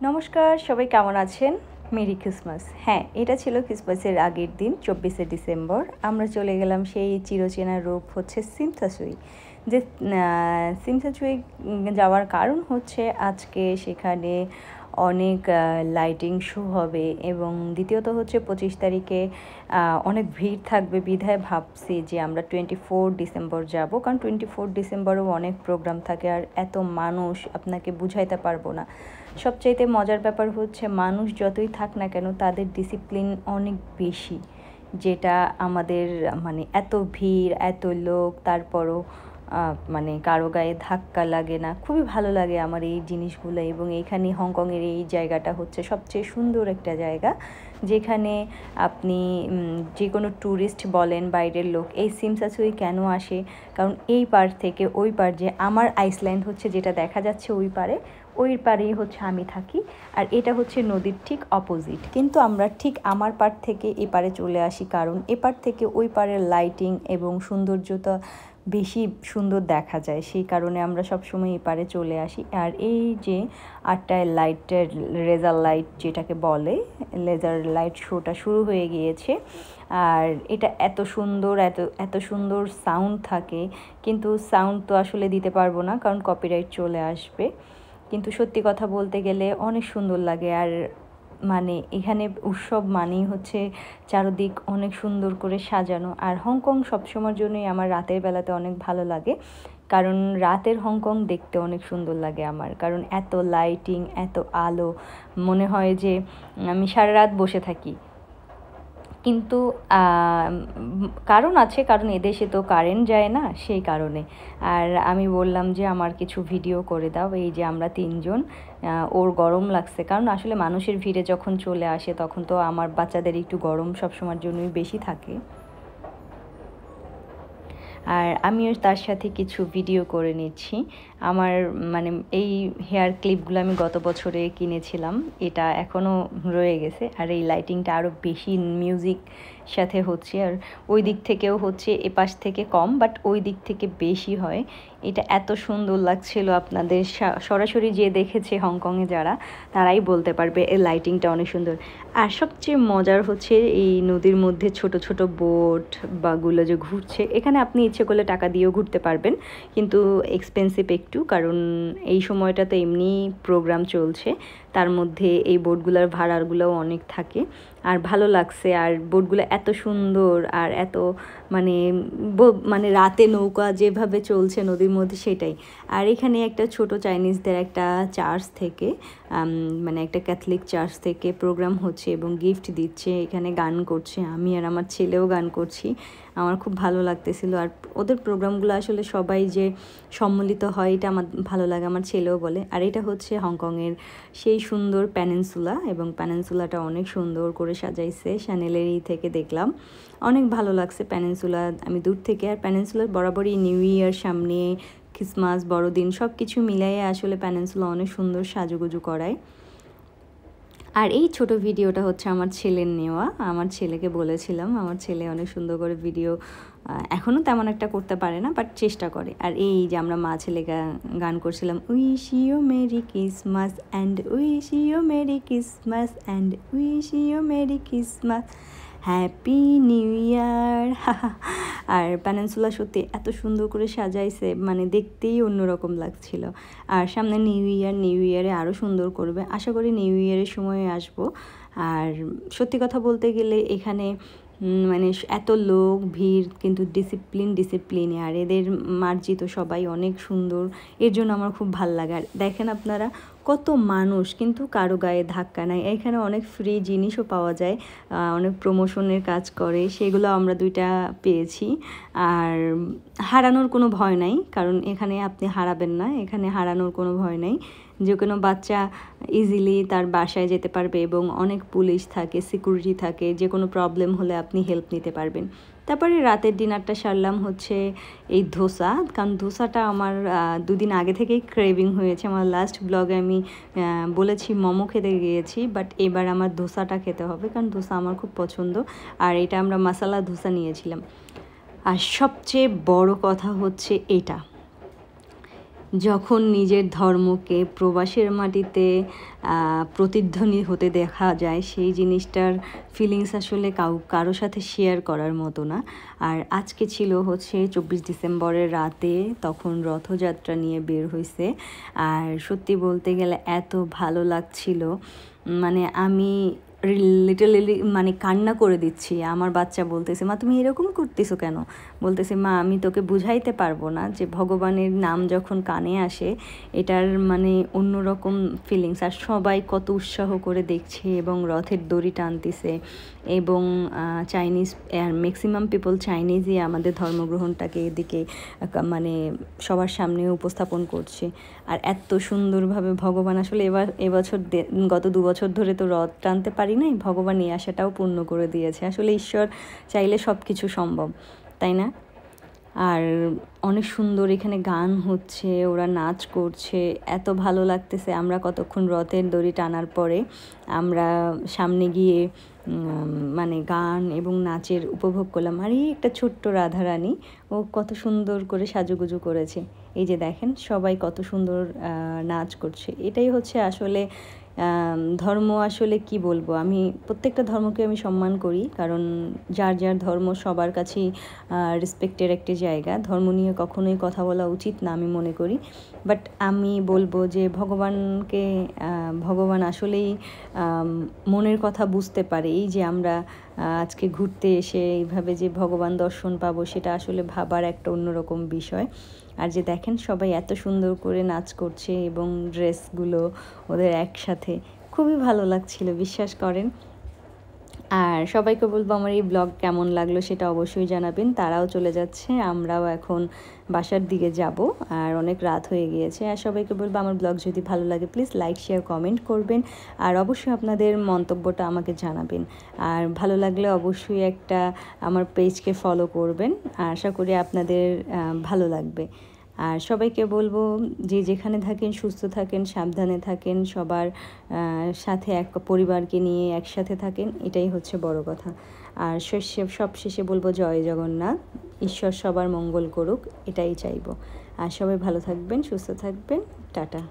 নমস্কার, সবাই কেমন আছেন? Merry Christmas. হ্যাঁ, এটা ছিল ক্রিসমাসের আগের দিন 24শে ডিসেম্বর। আমরা চলে গেলাম সেই চিরচেনা রূপ হচ্ছে সিমসাসুই। যে সিমসাসুই যাওয়ার কারণ হচ্ছে আজকে সেখানে অনেক লাইটিং শো হবে এবং দ্বিতীয়ত হচ্ছে 25 তারিখে অনেক ভিড় থাকবে বিধায় ভাবছি যে আমরা 24 ডিসেম্বর যাব, কারণ 24 ডিসেম্বরেও অনেক প্রোগ্রাম থাকে আর এত মানুষ আপনাকে বুঝাইতে পারবো না। সবচাইতে মজার ব্যাপার হচ্ছে মানুষ যতই থাক না কেন তাদের ডিসিপ্লিন অনেক বেশি, যেটা আমাদের মানে এত ভিড় এত লোক তারপরও মানে কারো গায়ে ধাক্কা লাগে না। খুবই ভালো লাগে আমার এই জিনিসগুলো। এবং এইখানে হংকংয়ের এই জায়গাটা হচ্ছে সবচেয়ে সুন্দর একটা জায়গা, যেখানে আপনি যে কোনো ট্যুরিস্ট বলেন বাইরের লোক এই সিমসাসুই কেন আসে, কারণ এই পার থেকে ওই পার, যে আমার আইসল্যান্ড হচ্ছে যেটা দেখা যাচ্ছে ওই পারেই হচ্ছে আমি থাকি, আর এটা হচ্ছে নদীর ঠিক অপোজিট। কিন্তু আমরা ঠিক আমার পার থেকে এপারে চলে আসি কারণ এপার থেকে ওই পারের লাইটিং এবং সৌন্দর্যতা বেশি সুন্দর দেখা যায়, সেই কারণে আমরা সবসময় এপারে চলে আসি। আর এই যে 8টায় লাইটের লেজার লাইট যেটাকে বলে, লেজার লাইট শোটা শুরু হয়ে গিয়েছে। আর এটা এত সুন্দর, এত সুন্দর সাউন্ড থাকে, কিন্তু সাউন্ড তো আসলে দিতে পারবো না কারণ কপিরাইট চলে আসবে। কিন্তু সত্যি কথা বলতে গেলে অনেক সুন্দর লাগে। আর মানে এখানে উৎসব মানেই হচ্ছে চারদিক অনেক সুন্দর করে সাজানো। আর হংকং সবসময়ের জন্যই আমার রাতের বেলাতে অনেক ভালো লাগে, কারণ রাতের হংকং দেখতে অনেক সুন্দর লাগে আমার, কারণ এত লাইটিং এত আলো, মনে হয় যে আমি সারা রাত বসে থাকি। কিন্তু কারণ আছে, কারণ এদেশে তো কারেন্ট যায় না, সেই কারণে। আর আমি বললাম যে আমার কিছু ভিডিও করে দাও। এই যে আমরা তিনজন, ওর গরম লাগছে, কারণ আসলে মানুষের ভিড়ে যখন চলে আসে তখন তো আমার বাচ্চাদের একটু গরম সবসময়ের জন্যই বেশি থাকে। আর আমিও তার সাথে কিছু ভিডিও করে নিচ্ছি। আমার মানে এই হেয়ার ক্লিপগুলো আমি গত বছরে কিনেছিলাম, এটা এখনও রয়ে গেছে। আর এই লাইটিংটা আরও বেশি মিউজিক সাথে হচ্ছে, আর ওই দিক থেকেও হচ্ছে, এপাশ থেকে কম বাট ওই দিক থেকে বেশি হয়। এটা এত সুন্দর লাগছিল, আপনাদের সরাসরি যে দেখেছে হংকংয়ে যারা, তারাই বলতে পারবে এই লাইটিংটা অনেক সুন্দর। আর সবচেয়ে মজার হচ্ছে এই নদীর মধ্যে ছোট ছোট বোট বাগুলো যে ঘুরছে, এখানে আপনি ইচ্ছে করলে টাকা দিয়েও ঘুরতে পারবেন, কিন্তু এক্সপেন্সিভ একটু, কারণ এই সময়টা তো এমনি প্রোগ্রাম চলছে, তার মধ্যে এই বোটগুলোর ভাড়াগুলোও অনেক থাকে। আর ভালো লাগছে, আর বোটগুলো এত সুন্দর আর এত মানে মানে রাতে নৌকা যেভাবে চলছে নদীর মধ্যে সেটাই। আর এখানে একটা ছোট চাইনিজদের একটা চার্চ থেকে মানে একটা ক্যাথলিক চার্চ থেকে প্রোগ্রাম হচ্ছে এবং গিফট দিচ্ছে, এখানে গান করছে, আমি আর আমার ছেলেও গান করছি। আমার খুব ভালো লাগতেছিল। আর ওদের প্রোগ্রামগুলো আসলে সবাই যে সম্মিলিত হয় এটা আমার ভালো লাগে, আমার ছেলেও বলে। আর এটা হচ্ছে হংকংয়ের সেই সুন্দর প্যানেনসুলা, এবং প্যানেনসুলাটা অনেক সুন্দর করে সাজাইছে, শ্যানেলেরই থেকে দেখলাম, অনেক ভালো লাগছে প্যানেনসুলা আমি দূর থেকে। আর প্যানেনসুলার বরাবরই নিউ ইয়ার সামনে, ক্রিসমাস, বড়দিন সব কিছু মিলাইয়ে আসলে প্যানেনসুলা অনেক সুন্দর সাজুগুজু করায়। আর এই ছোট ভিডিওটা হচ্ছে আমার ছেলের নেওয়া, আমার ছেলেকে বলেছিলাম, আমার ছেলে অনেক সুন্দর করে ভিডিও এখনও তেমন একটা করতে পারে না বাট চেষ্টা করে। আর এই যে আমরা মা ছেলে গান করছিলাম, wish you merry Christmas and wish you merry Christmas and wish you merry Christmas, happy new year. আর প্যানেনসুলা সত্যি এত সুন্দর করে সাজাইছে, মানে দেখতেই অন্যরকম লাগছিল। আর সামনে নিউ ইয়ারে আরও সুন্দর করবে, আশা করি নিউ ইয়ারের সময় আসবো। আর সত্যি কথা বলতে গেলে এখানে মানে এত লোক ভিড়, কিন্তু ডিসিপ্লিনে, আর এদের মার্জিত সবাই অনেক সুন্দর, এর জন্য আমার খুব ভাল লাগে। আর দেখেন আপনারা কত মানুষ, কিন্তু কারো গায়ে ধাক্কা নাই। এখানে অনেক ফ্রি জিনিসও পাওয়া যায়, অনেক প্রমোশনের কাজ করে, সেগুলো আমরা 2টা পেয়েছি। আর হারানোর কোনো ভয় নাই, কারণ এখানে আপনি হারাবেন না, এখানে হারানোর কোনো ভয় নাই। যে কোনো বাচ্চা ইজিলি তার বাসায় যেতে পারবে এবং অনেক পুলিশ থাকে, সিকিউরিটি থাকে, যে কোনো প্রবলেম হলে আপনি হেল্প নিতে পারবেন। তারপরে রাতের ডিনারটা সারলাম হচ্ছে এই ধোসা, কারণ ধোসাটা আমার 2 দিন আগে থেকেই ক্রেভিং হয়েছে। আমার লাস্ট ব্লগে আমি বলেছি মোমো খেতে গিয়েছি, বাট এবার আমার ধোসাটা খেতে হবে, কারণ ধোসা আমার খুব পছন্দ। আর এটা আমরা মশলা ধোসা নিয়েছিলাম। আর সবচেয়ে বড় কথা হচ্ছে এটা, যখন নিজের ধর্মকে প্রবাসের মাটিতে প্রতিধ্বনি হতে দেখা যায়, সেই জিনিসটার ফিলিংস আসলে কারো সাথে শেয়ার করার মতো না। আর আজকে ছিল হচ্ছে 24 ডিসেম্বরের রাতে, তখন রথযাত্রা নিয়ে বের হয়েছে। আর সত্যি বলতে গেলে এত ভালো লাগছিল, মানে আমি লিটারেলি মানে কান্না করে দিচ্ছি। আমার বাচ্চা বলতেছে, মা তুমি এরকম করতেছো কেন? বলতেছে, মা আমি তোকে বুঝাইতে পারবো না যে ভগবানের নাম যখন কানে আসে এটার মানে অন্যরকম ফিলিংস। আর সবাই কত উৎসাহ করে দেখছে এবং রথের দড়ি টানতেছে, এবং চাইনিজ ম্যাক্সিমাম পিপল চাইনিজই আমাদের ধর্মগ্রহণটাকে এদিকে মানে সবার সামনে উপস্থাপন করছে। আর এত সুন্দরভাবে ভগবান আসলে এবছর গত 2 বছর ধরে তো রথ টানতে পারি নাই, ভগবান এই আশাটাও পূর্ণ করে দিয়েছে। আসলে ঈশ্বর চাইলে সব কিছু সম্ভব, তাই না? আর অনেক সুন্দর এখানে গান হচ্ছে, ওরা নাচ করছে, এত ভালো লাগতেছে। আমরা কতক্ষণ রথের দড়ি টানার পরে আমরা সামনে গিয়ে মানে গান এবং নাচের উপভোগ করলাম। আর এই একটা ছোট্ট রাধারানী, ও কত সুন্দর করে সাজুগুজু করেছে। এই যে দেখেন সবাই কত সুন্দর নাচ করছে। এটাই হচ্ছে আসলে ধর্ম। আসলে কি বলবো, আমি প্রত্যেকটা ধর্মকে আমি সম্মান করি, কারণ যার যার ধর্ম সবার কাছেই রেসপেক্টের একটি জায়গা। ধর্ম নিয়ে কখনোই কথা বলা উচিত না আমি মনে করি। বাট আমি বলবো যে ভগবান আসলেই মনের কথা বুঝতে পারে। এই যে আমরা আজকে ঘুরতে এসে এইভাবে যে ভগবান দর্শন পাবো, সেটা আসলে ভাবার একটা অন্যরকম বিষয়। আর যে দেখেন সবাই এত সুন্দর করে নাচ করছে এবং ড্রেসগুলো ওদের একসাথে, খুবই ভালো লাগছিল, বিশ্বাস করেন। আর সবাইকে বলবো আমার এই ব্লগ কেমন লাগলো সেটা অবশ্যই জানাবেন। তারাও চলে যাচ্ছে, আমরাও এখন বাসার দিকে যাব, আর অনেক রাত হয়ে গিয়েছে। আর সবাইকে বলবো আমার ব্লগ যদি ভালো লাগে প্লিজ লাইক শেয়ার কমেন্ট করবেন, আর অবশ্যই আপনাদের মন্তব্যটা আমাকে জানাবেন। আর ভালো লাগলে অবশ্যই একটা আমার পেজকে ফলো করবেন, আশা করি আপনাদের ভালো লাগবে। আর সবাইকে বলবো যে যেখানে থাকেন সুস্থ থাকেন, সাবধানে থাকেন, সবার সাথে এক পরিবারকে নিয়ে একসাথে থাকেন, এটাই হচ্ছে বড় কথা। আর সব শেষে বলবো জয় জগন্নাথ, ঈশ্বর সবার মঙ্গল করুক, এটাই চাইবো। আর সবাই ভালো থাকবেন, সুস্থ থাকবেন, টাটা।